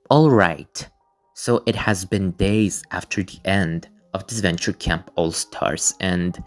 Alright, so it has been days after the end of Disventure Camp All Stars, and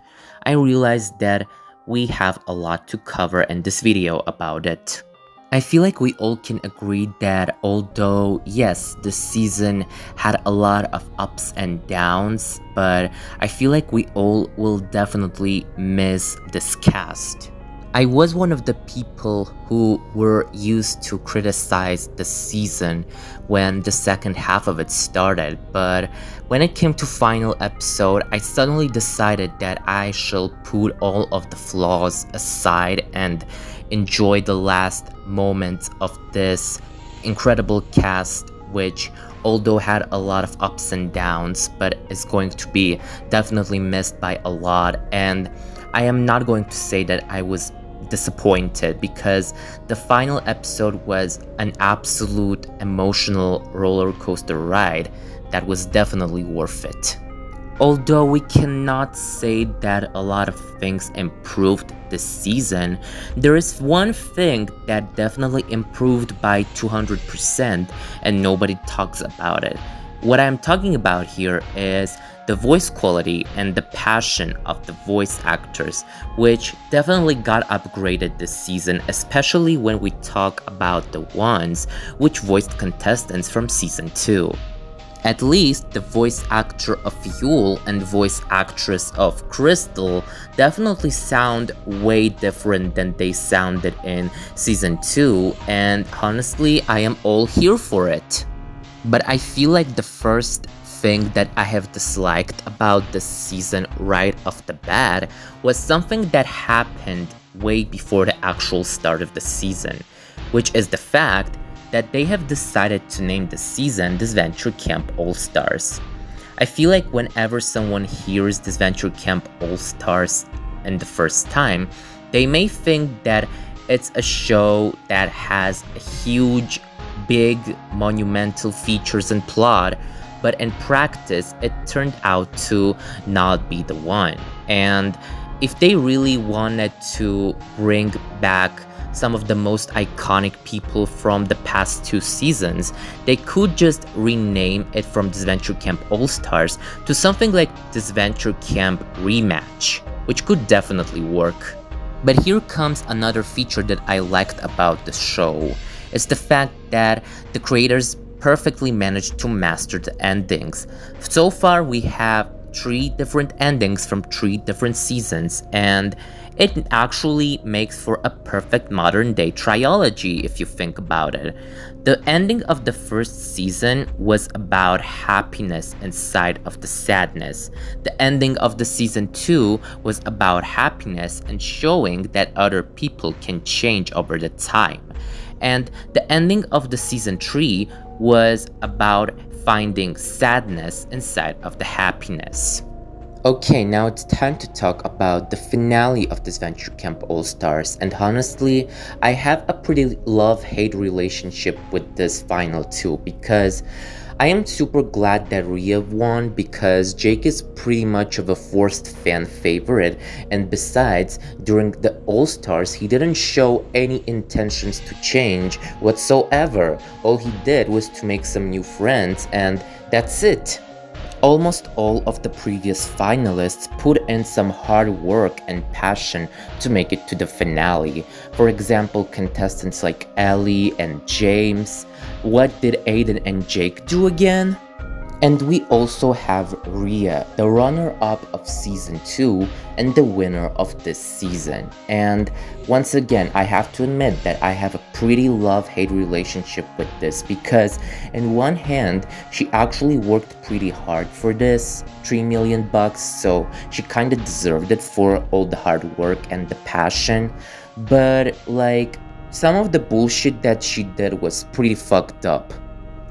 I realized that we have a lot to cover in this video about it. I feel like we all can agree that although, yes, the season had a lot of ups and downs, but I feel like we all will definitely miss this cast. I was one of the people who were used to criticize the season when the second half of it started, but when it came to final episode, I suddenly decided that I shall put all of the flaws aside and enjoy the last moments of this incredible cast, which although had a lot of ups and downs, but is going to be definitely missed by a lot. And I am not going to say that I was disappointed because the final episode was an absolute emotional roller coaster ride that was definitely worth it. Although we cannot say that a lot of things improved this season, there is one thing that definitely improved by 200% and nobody talks about it. What I'm talking about here is the voice quality and the passion of the voice actors, which definitely got upgraded this season, especially when we talk about the ones which voiced contestants from season 2. At least the voice actor of Yule and voice actress of Crystal definitely sound way different than they sounded in season 2, and honestly, I am all here for it. But I feel like the first thing that I have disliked about this season right off the bat was something that happened way before the actual start of the season, which is the fact that they have decided to name the season Disventure Camp All Stars. I feel like whenever someone hears Disventure Camp All Stars in the first time, they may think that it's a show that has a huge, big, monumental features and plot, but in practice, it turned out to not be the one. And if they really wanted to bring back some of the most iconic people from the past 2 seasons, they could just rename it from Disventure Camp All Stars to something like Disventure Camp Rematch, which could definitely work. But here comes another feature that I liked about the show. It's the fact that the creators perfectly managed to master the endings. So far, we have 3 different endings from 3 different seasons, and it actually makes for a perfect modern day trilogy if you think about it. The ending of the first season was about happiness inside of the sadness. The ending of the season 2 was about happiness and showing that other people can change over the time. And the ending of the season 3 was about finding sadness inside of the happiness. Okay, now it's time to talk about the finale of this Venture Camp All Stars, and honestly, I have a pretty love-hate relationship with this final two because I am super glad that Rhea won because Jake is pretty much of a forced fan favorite, and besides, during the All Stars, he didn't show any intentions to change whatsoever. All he did was to make some new friends, and that's it. Almost all of the previous finalists put in some hard work and passion to make it to the finale. For example, contestants like Ellie and James. What did Aiden and Jake do again? And we also have Rhea, the runner-up of season 2 and the winner of this season. And once again, I have to admit that I have a pretty love-hate relationship with this because in one hand, she actually worked pretty hard for this, 3 million bucks, so she kinda deserved it for all the hard work and the passion. But like, some of the bullshit that she did was pretty fucked up.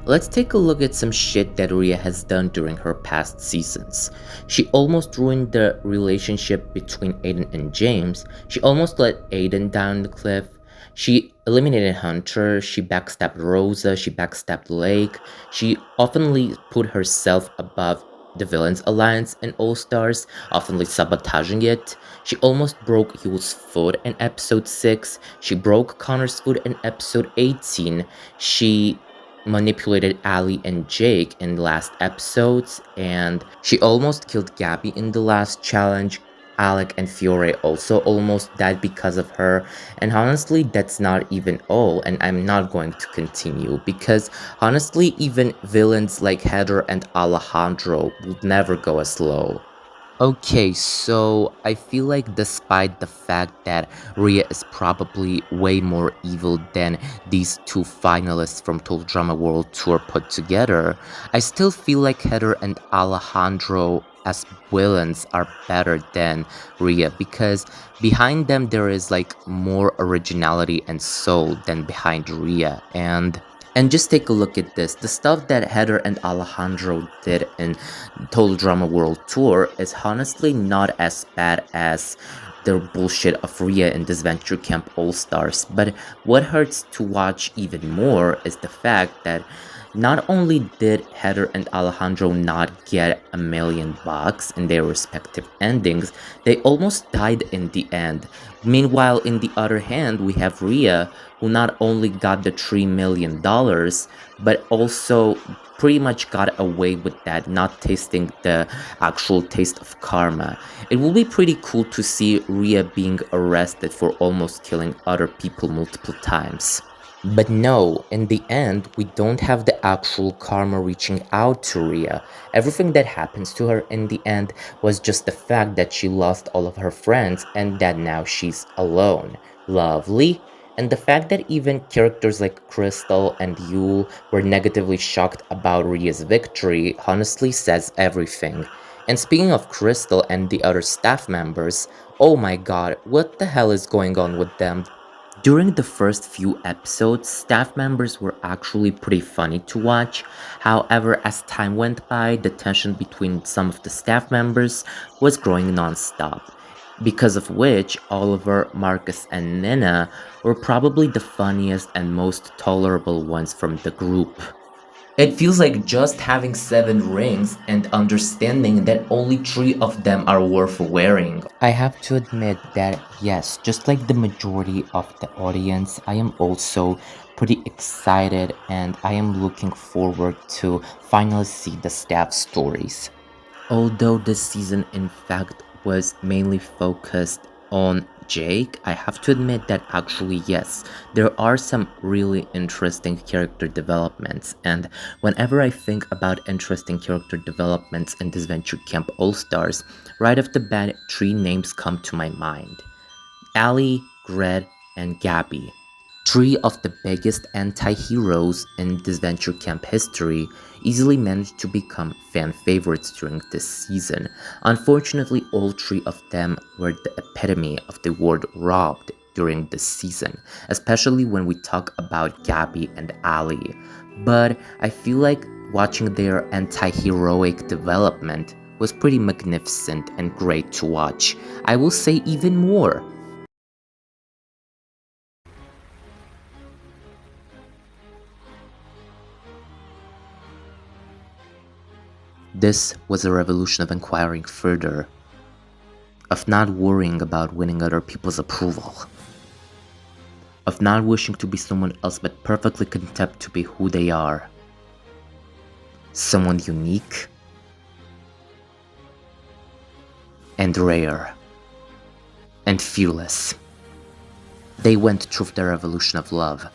Let's take a look at some shit that Rhea has done during her past seasons. She almost ruined the relationship between Aiden and James. She almost let Aiden down the cliff. She eliminated Hunter. She backstabbed Rosa. She backstabbed Lake. She oftenly put herself above the Villains Alliance in All Stars, oftenly sabotaging it. She almost broke Yule's foot in episode 6. She broke Connor's foot in episode 18. She manipulated Ali and Jake in the last episodes, and she almost killed Gabby in the last challenge. Alec and Fiore also almost died because of her, and honestly, that's not even all, and I'm not going to continue because honestly, even villains like Heather and Alejandro would never go as low. Okay, so I feel like despite the fact that Rhea is probably way more evil than these two finalists from Total Drama World Tour put together, I still feel like Heather and Alejandro as villains are better than Rhea because behind them there is like more originality and soul than behind Rhea. And just take a look at this. The stuff that Heather and Alejandro did in Total Drama World Tour is honestly not as bad as the bullshit of Rhea in Disventure Camp All Stars, but what hurts to watch even more is the fact that not only did Heather and Alejandro not get $1 million in their respective endings, they almost died in the end. Meanwhile, in the other hand, we have Rhea, who not only got the $3 million, but also pretty much got away with that, not tasting the actual taste of karma. It will be pretty cool to see Rhea being arrested for almost killing other people multiple times. But no, in the end, we don't have the actual karma reaching out to Rhea. Everything that happens to her in the end was just the fact that she lost all of her friends and that now she's alone. Lovely. And the fact that even characters like Crystal and Yule were negatively shocked about Rhea's victory honestly says everything. And speaking of Crystal and the other staff members, oh my god, what the hell is going on with them? During the first few episodes, staff members were actually pretty funny to watch. However, as time went by, the tension between some of the staff members was growing non-stop, because of which Oliver, Marcus, and Nina were probably the funniest and most tolerable ones from the group. It feels like just having 7 rings and understanding that only 3 of them are worth wearing. I have to admit that yes, just like the majority of the audience, I am also pretty excited and I am looking forward to finally see the staff stories. Although this season in fact was mainly focused on Jake, I have to admit that actually yes, there are some really interesting character developments, and whenever I think about interesting character developments in this Venture Camp All-Stars, right off the bat 3 names come to my mind. Ali, Gred, and Gabby. 3 of the biggest anti-heroes in Disventure Camp history easily managed to become fan favorites during this season. Unfortunately, all 3 of them were the epitome of the word robbed during this season, especially when we talk about Gabby and Ali. But I feel like watching their anti-heroic development was pretty magnificent and great to watch. I will say even more. This was a revolution of inquiring further, of not worrying about winning other people's approval, of not wishing to be someone else but perfectly content to be who they are. Someone unique and rare and fearless. They went through the revolution of love.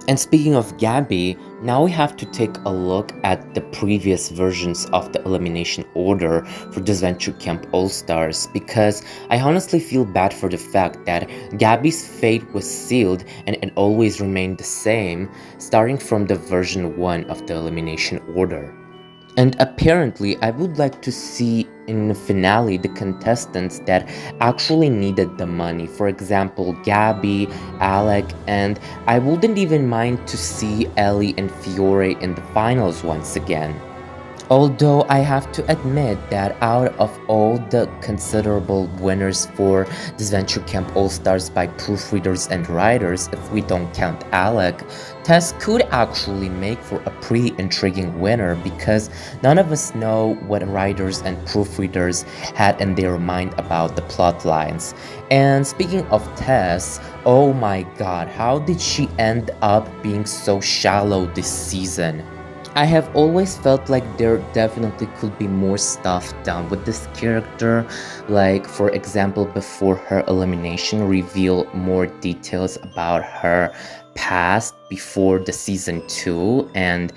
And speaking of Gabby, now we have to take a look at the previous versions of the elimination order for Disventure Camp All-Stars, because I honestly feel bad for the fact that Gabby's fate was sealed and it always remained the same, starting from the version 1 of the elimination order. And apparently, I would like to see in the finale the contestants that actually needed the money. For example, Gabby, Alec, and I wouldn't even mind to see Ellie and Fiore in the finals once again. Although I have to admit that out of all the considerable winners for Disventure Camp All-Stars by proofreaders and writers, if we don't count Alec, Tess could actually make for a pretty intriguing winner because none of us know what writers and proofreaders had in their mind about the plot lines. And speaking of Tess, oh my god, how did she end up being so shallow this season? I have always felt like there definitely could be more stuff done with this character, like for example before her elimination reveal more details about her past before the season 2, and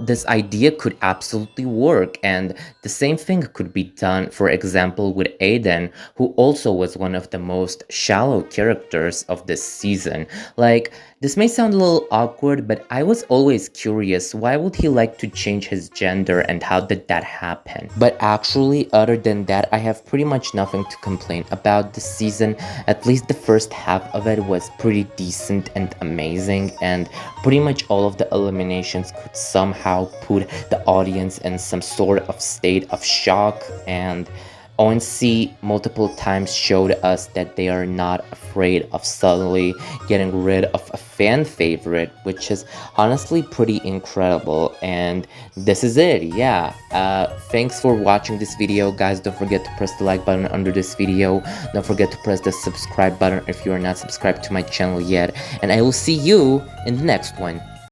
this idea could absolutely work, and the same thing could be done for example with Aiden, who also was one of the most shallow characters of this season. Like, this may sound a little awkward, but I was always curious, why would he like to change his gender and how did that happen? But actually, other than that, I have pretty much nothing to complain about this season. At least the first half of it was pretty decent and amazing, and pretty much all of the eliminations could somehow put the audience in some sort of state of shock, and ONC multiple times showed us that they are not afraid of suddenly getting rid of a fan favorite, which is honestly pretty incredible. And this is it, yeah. Thanks for watching this video, guys. Don't forget to press the like button under this video. Don't forget to press the subscribe button if you are not subscribed to my channel yet. And I will see you in the next one.